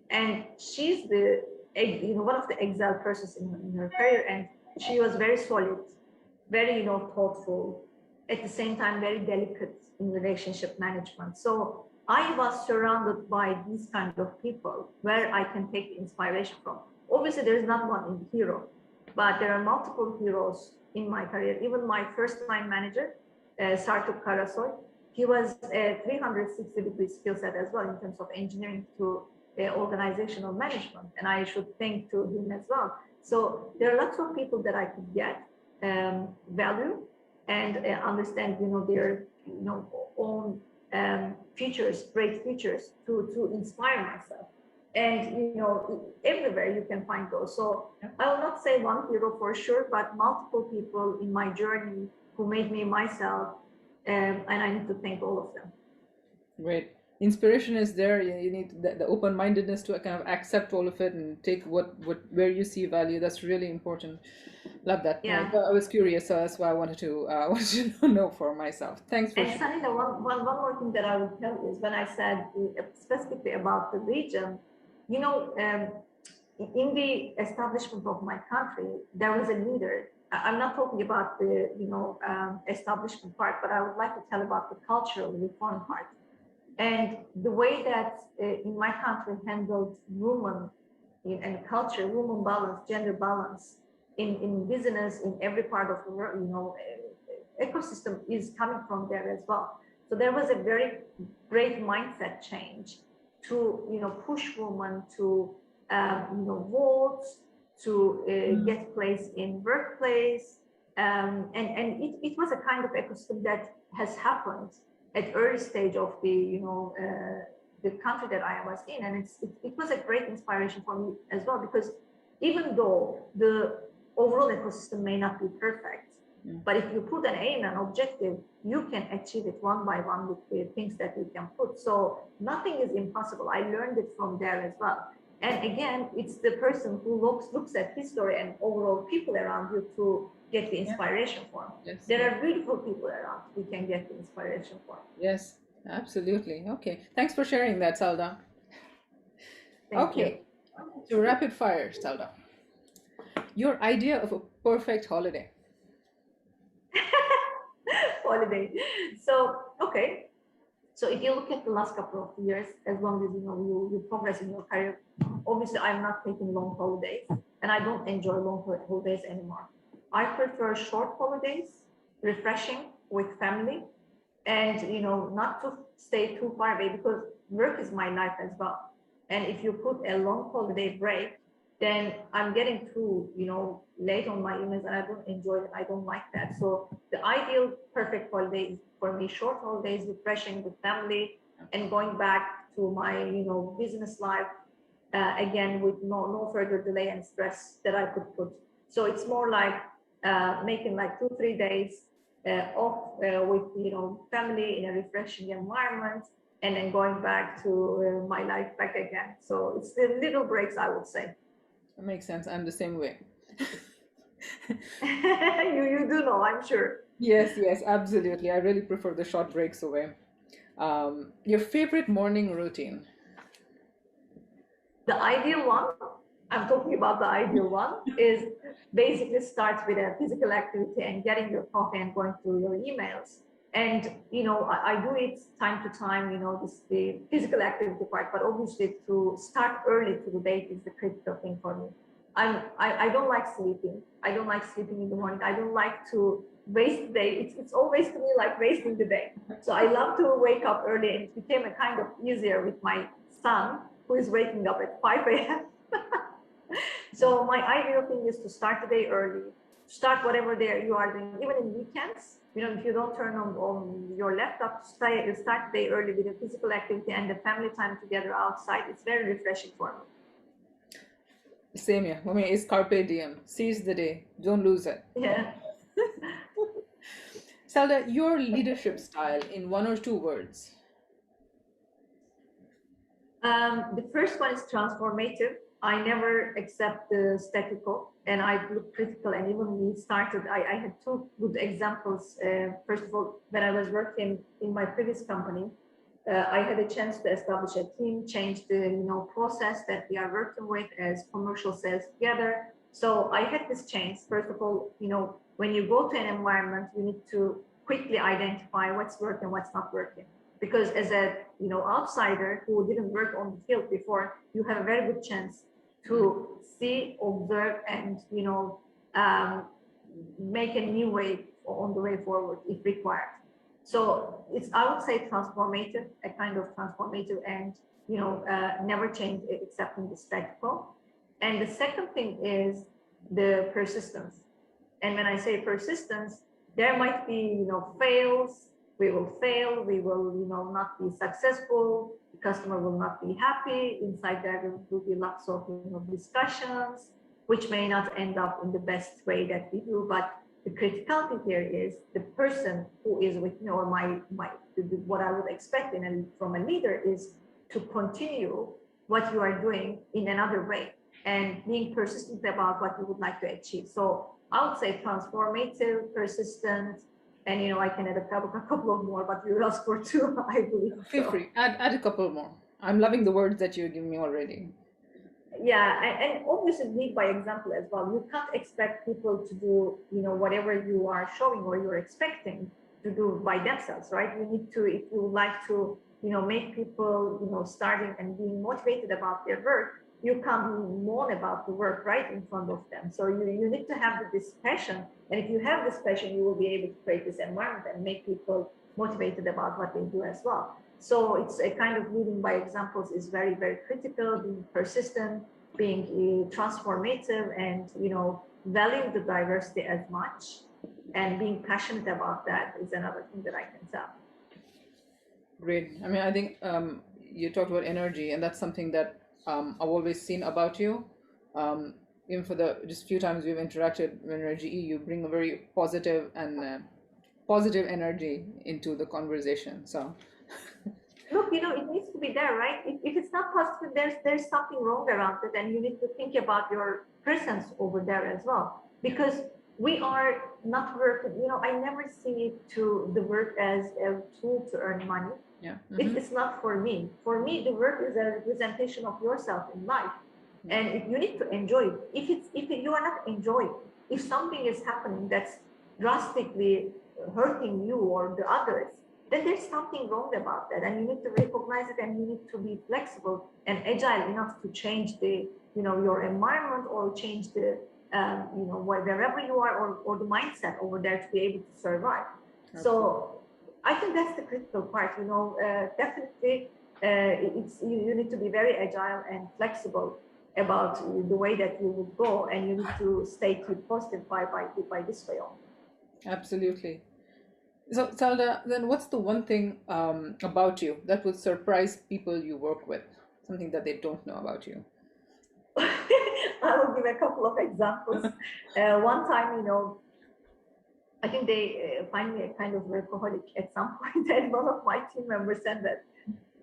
And she's the, one of the exiled persons in her career, and she was very solid, very, thoughtful, at the same time very delicate in relationship management. So I was surrounded by these kind of people where I can take inspiration from. Obviously, there is not one hero, but there are multiple heroes in my career. Even my first line manager, Sartuk Karasoy, he was a 360-degree skill set as well in terms of engineering to organizational management, and I should thank to him as well. So there are lots of people that I could get value and understand, their own features, great features to inspire myself. And everywhere you can find those. So I will not say one hero for sure, but multiple people in my journey who made me myself, and I need to thank all of them. Great. Inspiration is there. You need the open-mindedness to kind of accept all of it and take where you see value. That's really important. Love that. Yeah. I was curious, so that's why I wanted to know for myself. Thanks for And Sanina, one more thing that I would tell you is when I said specifically about the region, in the establishment of my country, there was a leader. I'm not talking about the establishment part, but I would like to tell about the cultural reform part. And the way that in my country handled women and culture, women balance, gender balance in business, in every part of the world, ecosystem is coming from there as well. So there was a very great mindset change to push women to vote, to get place in workplace, and it was a kind of ecosystem that has happened at early stage of the country that I was in, and it was a great inspiration for me as well, because even though the overall ecosystem may not be perfect. But if you put an aim and objective, you can achieve it one by one with the things that you can put. So nothing is impossible. I learned it from there as well. And again, it's the person who looks at history and overall people around you to get the inspiration from. Yes. There are beautiful people around we can get the inspiration from. Yes, absolutely. Okay. Thanks for sharing that, Selda. Thank Okay. you. So rapid fire, Selda. Your idea of a perfect holiday. Holiday. So, okay. So if you look at the last couple of years, as long as you progress in your career, obviously I'm not taking long holidays, and I don't enjoy long holidays anymore. I prefer short holidays, refreshing with family, and not to stay too far away because work is my life as well. And if you put a long holiday break, then I'm getting too late on my emails, and I don't enjoy it. I don't like that. So the ideal perfect holiday is for me short holidays, refreshing with family, and going back to my business life again with no further delay and stress that I could put. So it's more like making like 2-3 days off with family in a refreshing environment, and then going back to my life back again. So it's the little breaks, I would say. That makes sense. I'm the same way. you do know, I'm sure. Yes, absolutely. I really prefer the short breaks away. Your favorite morning routine? The ideal one, I'm talking about the ideal one, is basically starts with a physical activity and getting your coffee and going through your emails. And I do it time to time, the physical activity part, but obviously to start early to the day is the critical thing for me. I don't like sleeping. I don't like sleeping in the morning. I don't like to waste the day. It's always to me like wasting the day. So I love to wake up early, and it became a kind of easier with my son, who is waking up at 5 a.m. So my ideal thing is to start the day early, start whatever day you are doing, even in weekends. If you don't turn on your laptop, start the day early with a physical activity and the family time together outside. It's very refreshing for me. Same here. I mean, it's carpe diem. Seize the day. Don't lose it. Yeah. Selda, your leadership style in one or two words. The first one is transformative. I never accept the static quo, and I look critical. And even when we started, I had two good examples. First of all, when I was working in my previous company, I had a chance to establish a team, change the process that we are working with as commercial sales together. So I had this change. First of all, when you go to an environment, you need to quickly identify what's working, what's not working. Because as a outsider who didn't work on the field before, you have a very good chance to see, observe, and make a new way on the way forward if required. So it's, I would say, transformative, a kind of transformative, and never change accepting the spectacle. And the second thing is the persistence. And when I say persistence, there might be fails. We will fail. We will not be successful. The customer will not be happy. Inside there will be lots of discussions, which may not end up in the best way that we do. But the criticality here is the person who is with me, or what I would expect from a leader is to continue what you are doing in another way and being persistent about what you would like to achieve. So I would say transformative, persistent, and I can add a couple of more, but you asked for two, I believe. Feel free. Add a couple more. I'm loving the words that you're giving me already. Yeah, and obviously lead by example as well. You can't expect people to do whatever you are showing or you're expecting to do by themselves, right? You need to, if you would like to make people starting and being motivated about their work, you can't moan about the work right in front of them. So you need to have this passion, and if you have this passion, you will be able to create this environment and make people motivated about what they do as well. So it's a kind of leading by examples is very, very critical, being persistent, being transformative, and valuing the diversity as much, and being passionate about that is another thing that I can tell. Great. I mean, I think you talked about energy, and that's something that I've always seen about you. even for the just few times we've interacted when we're GE, you bring a very positive and positive energy into the conversation. So, Look, it needs to be there, right? If it's not positive, there's something wrong around it, and you need to think about your presence over there as well, because we are not working. I never see the work as a tool to earn money. yeah. It's not for me. For me, the work is a representation of yourself in life, and you need to enjoy it. If you are not enjoying, if something is happening that's drastically hurting you or the others, then there's something wrong about that, and you need to recognize it, and you need to be flexible and agile enough to change your environment, or change wherever you are, or the mindset over there to be able to survive. So I think that's the critical part. Definitely, you need to be very agile and flexible about the way that you would go, and you need to stay positive by this way on. Absolutely. So, Zelda, then what's the one thing about you that would surprise people you work with? Something that they don't know about you? I will give a couple of examples. One time, I think they find me a kind of workaholic at some point, and one of my team members said that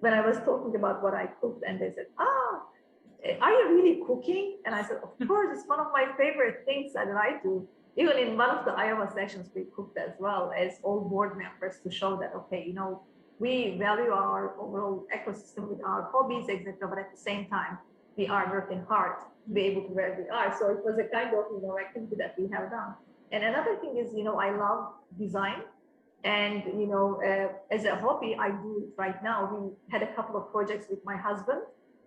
when I was talking about what I cooked, and they said, are you really cooking? And I said, of course, it's one of my favorite things that I do. Even in one of the Iowa sessions, we cooked as well as all board members to show that, okay, we value our overall ecosystem with our hobbies, etc. But at the same time, we are working hard to be able to where we are. So it was a kind of, activity that we have done. And another thing is, I love design. And, as a hobby, I do it right now. We had a couple of projects with my husband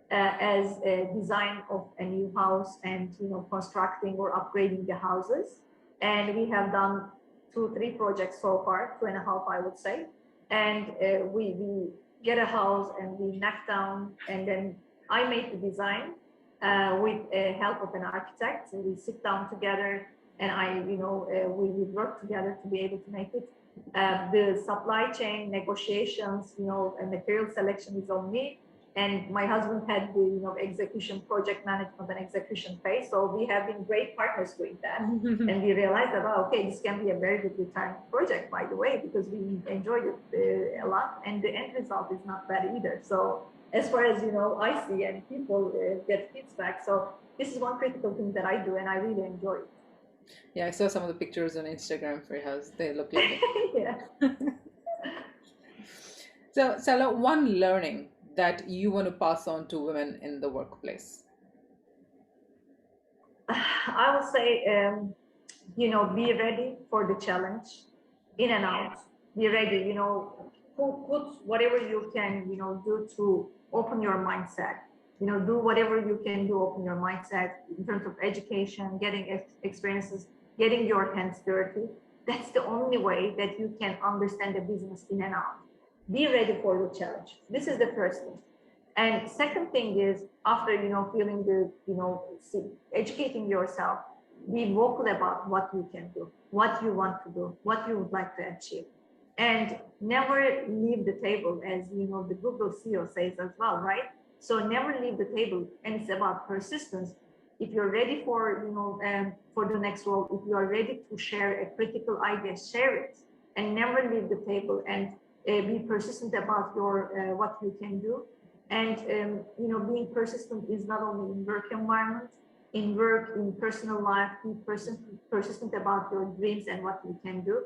as a design of a new house, and, constructing or upgrading the houses. And we have done 2-3 projects so far, 2.5, I would say. And we get a house and we knock down, and then I make the design with the help of an architect. And we sit down together, and we work together to be able to make it. The supply chain negotiations, and material selection is on me. And my husband had the execution, project management and execution phase. So we have been great partners doing that. And we realized that, okay, this can be a very good return project, by the way, because we enjoyed it a lot, and the end result is not bad either. So as far as I see, and people get feedback. So this is one critical thing that I do, and I really enjoy it. Yeah, I saw some of the pictures on Instagram for your house. They look like it. Yeah. So, Sala, one learning that you want to pass on to women in the workplace? I would say, be ready for the challenge, in and out. Be ready, put whatever you can, do to open your mindset. Do whatever you can do, open your mindset in terms of education, getting experiences, getting your hands dirty. That's the only way that you can understand the business in and out. Be ready for the challenge. This is the first thing. And second thing is, after feeling educating yourself, be vocal about what you can do, what you want to do, what you would like to achieve, and never leave the table, as the Google CEO says as well, right? So never leave the table, and it's about persistence. If you're ready for the next role, if you are ready to share a critical idea, share it, and never leave the table, and be persistent about your what you can do. And being persistent is not only in work environment, in work, in personal life. Be persistent about your dreams and what you can do.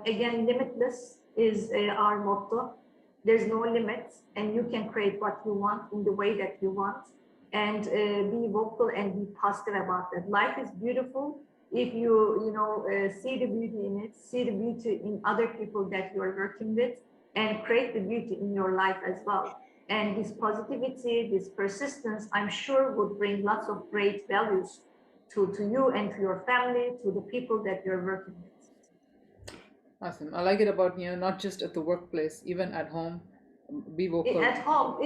Again, limitless is our motto. There's no limits, and you can create what you want in the way that you want. And be vocal and be positive about that. Life is beautiful if you see the beauty in it, see the beauty in other people that you are working with, and create the beauty in your life as well. And this positivity, this persistence, I'm sure would bring lots of great values to you and to your family, to the people that you're working with. Awesome. I like it about, not just at the workplace, even at home, be vocal. At home,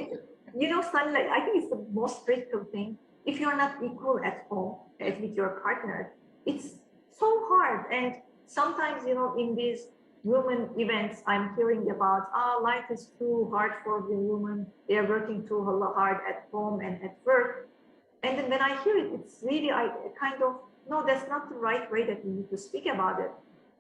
Sunlight, I think it's the most critical thing. If you're not equal at home with your partner, it's so hard. And sometimes, in these women events, I'm hearing about, life is too hard for the women. They're working too hard at home and at work. And then when I hear it, it's really, I kind of, no, that's not the right way that we need to speak about it.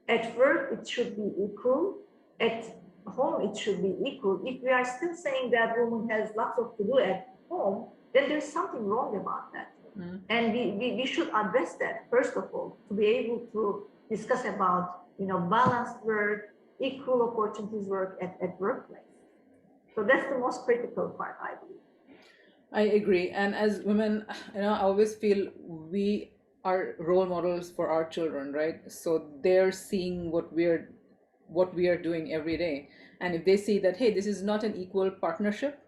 At work, it should be equal. At home, it should be equal. If we are still saying that woman has lots of to do at home, then there's something wrong about that. And we should address that, first of all, to be able to discuss about, balanced work, equal opportunities work at workplace. So that's the most critical part, I believe. I agree. And as women, I always feel we are role models for our children, right? So they're seeing what we are doing every day. And if they see that, hey, this is not an equal partnership,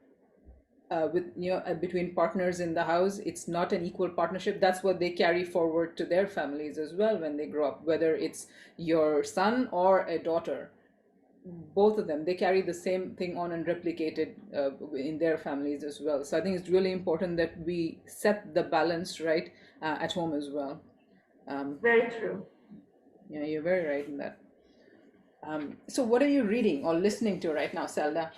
between partners in the house, it's not an equal partnership. That's what they carry forward to their families as well when they grow up, whether it's your son or a daughter. Both of them, they carry the same thing on and replicate it in their families as well. So I think it's really important that we set the balance right at home as well. Very true. Yeah, you're very right in that. So what are you reading or listening to right now, Selda?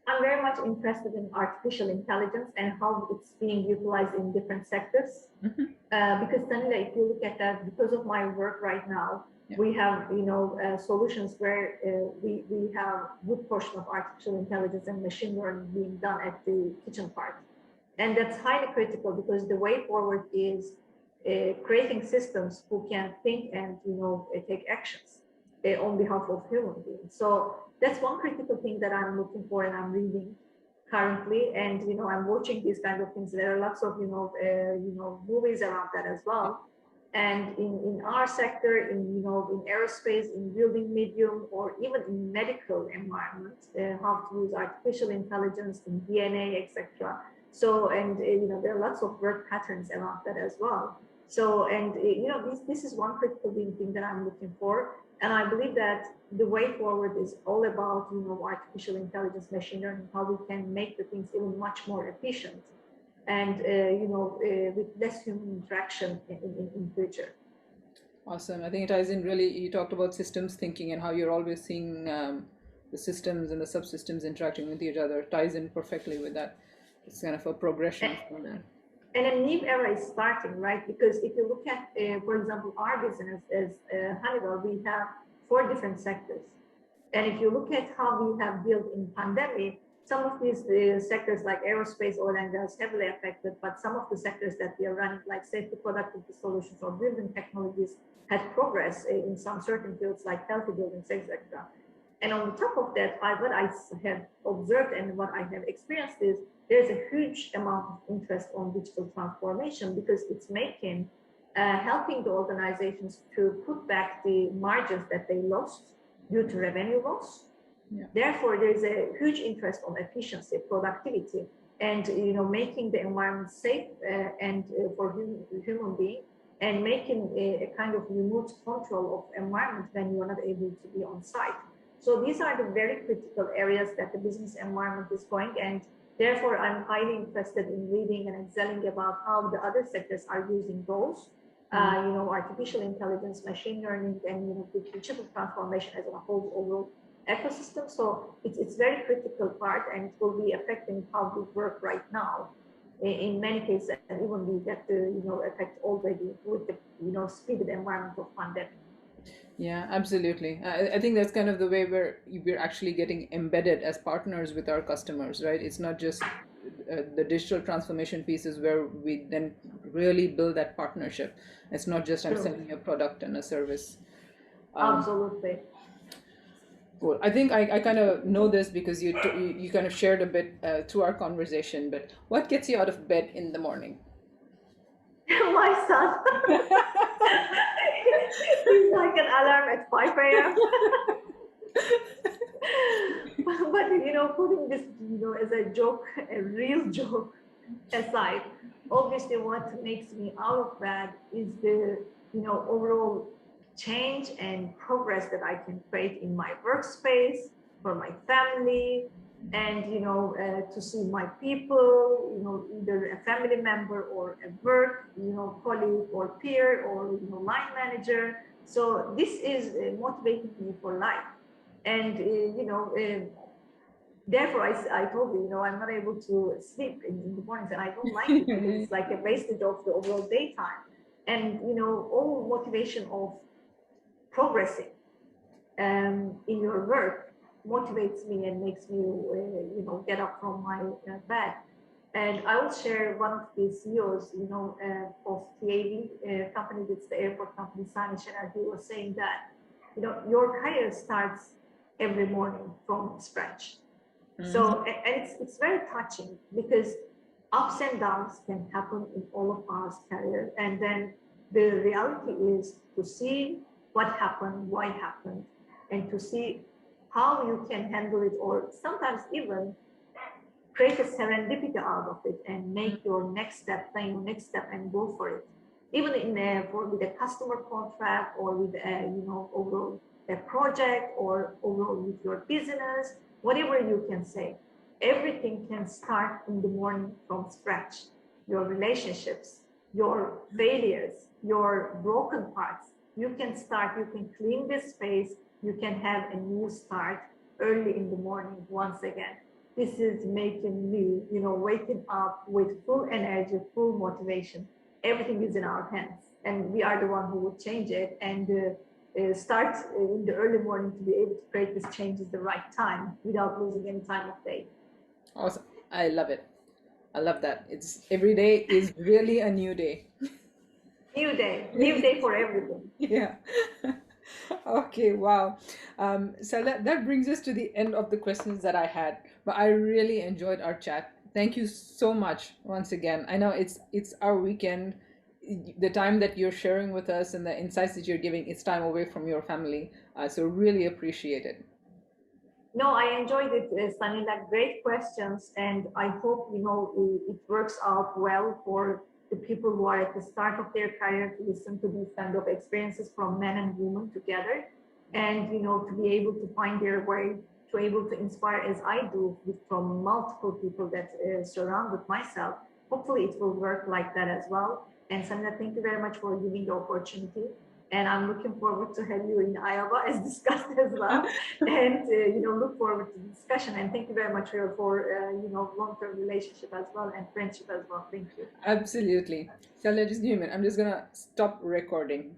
I'm very much interested in artificial intelligence and how it's being utilized in different sectors. Because Tanila, if you look at that, because of my work right now, we have solutions where we have good portion of artificial intelligence and machine learning being done at the kitchen part, and that's highly critical because the way forward is creating systems who can think and take actions on behalf of human beings. So that's one critical thing that I'm looking for and I'm reading currently, and I'm watching these kind of things. There are lots of movies around that as well. And in our sector, in aerospace, in building medium, or even in medical environment, how to use artificial intelligence in DNA, etc. So, and there are lots of work patterns around that as well. So, and this is one critical thing that I'm looking for. And I believe that the way forward is all about artificial intelligence, machine learning, how we can make the things even much more efficient and with less human interaction in future. Awesome. I think it ties in really. You talked about systems thinking and how you're always seeing the systems and the subsystems interacting with each other. Ties in perfectly with that. It's kind of a progression from there. And a new era is starting, right? Because if you look at, for example, our business as Honeywell, we have 4 different sectors. And if you look at how we have built in pandemic, some of these sectors like aerospace, oil and gas heavily affected, but some of the sectors that we are running, like safety productivity solutions or building technologies, had progress in some certain fields like healthy buildings, etc. And on top of that, what I have observed and what I have experienced is there's a huge amount of interest on digital transformation because it's making, helping the organizations to put back the margins that they lost due to revenue loss. Yeah. Therefore, there's a huge interest on efficiency, productivity, and making the environment safe and for human being, and making a kind of remote control of environment when you are not able to be on site. So these are the very critical areas that the business environment is going, and therefore I'm highly interested in reading and excelling about how the other sectors are using those, artificial intelligence, machine learning, and the digital transformation as a whole overall ecosystem. So it's very critical part, and it will be affecting how we work right now in many cases, and even we get the effect already with the speeded environment of pandemic. Yeah, absolutely. I think that's kind of the way we're actually getting embedded as partners with our customers, right? It's not just the digital transformation pieces where we then really build that partnership. It's not just I'm selling you a product and a service. Absolutely. Cool. I think I kind of know this because you kind of shared a bit through our conversation, but what gets you out of bed in the morning? My son. He's like an alarm at 5 a.m. but putting this as a joke, a real joke aside, obviously what makes me out of bed is the overall change and progress that I can create in my workspace, for my family, and to see my people, either a family member or a work colleague or peer or line manager. So this is motivating me for life. And therefore I told you, I'm not able to sleep in the mornings, and I don't like it because it's like a wastage of the overall daytime. And all motivation of progressing in your work motivates me and makes me get up from my bed. And I will share one of the CEOs, of the company, that's the airport company, Sani Shener, who was saying that, your career starts every morning from scratch. So, and it's very touching because ups and downs can happen in all of our career. And then the reality is to see what happened, why it happened, and to see how you can handle it, or sometimes even create a serendipity out of it and make your next step, plan your next step and go for it. Even with a customer contract, or with overall a project, or overall with your business, whatever you can say, everything can start in the morning from scratch. Your relationships, your failures, your broken parts, you can start, you can clean this space, you can have a new start early in the morning once again. This is making me, waking up with full energy, full motivation. Everything is in our hands, and we are the one who would change it, and start in the early morning to be able to create this change at the right time without losing any time of day. Awesome. I love it. I love that. It's every day is really a new day. New day for everything. Yeah. Okay, wow. So that brings us to the end of the questions that I had. But I really enjoyed our chat. Thank you so much once again. I know it's our weekend. The time that you're sharing with us and the insights that you're giving, it's time away from your family. So really appreciate it. No, I enjoyed it, Sanila. Great questions, and I hope it works out well for the people who are at the start of their career to listen to these kind of experiences from men and women together, and to be able to find their way, to able to inspire as I do from multiple people that surround with myself. Hopefully, it will work like that as well. And Sanila, thank you very much for giving the opportunity. And I'm looking forward to have you in Iowa as discussed as well. And look forward to the discussion. And thank you very much for long-term relationship as well, and friendship as well. Thank you. Absolutely. So just give me a minute. I'm just gonna stop recording.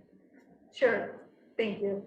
Sure. Thank you.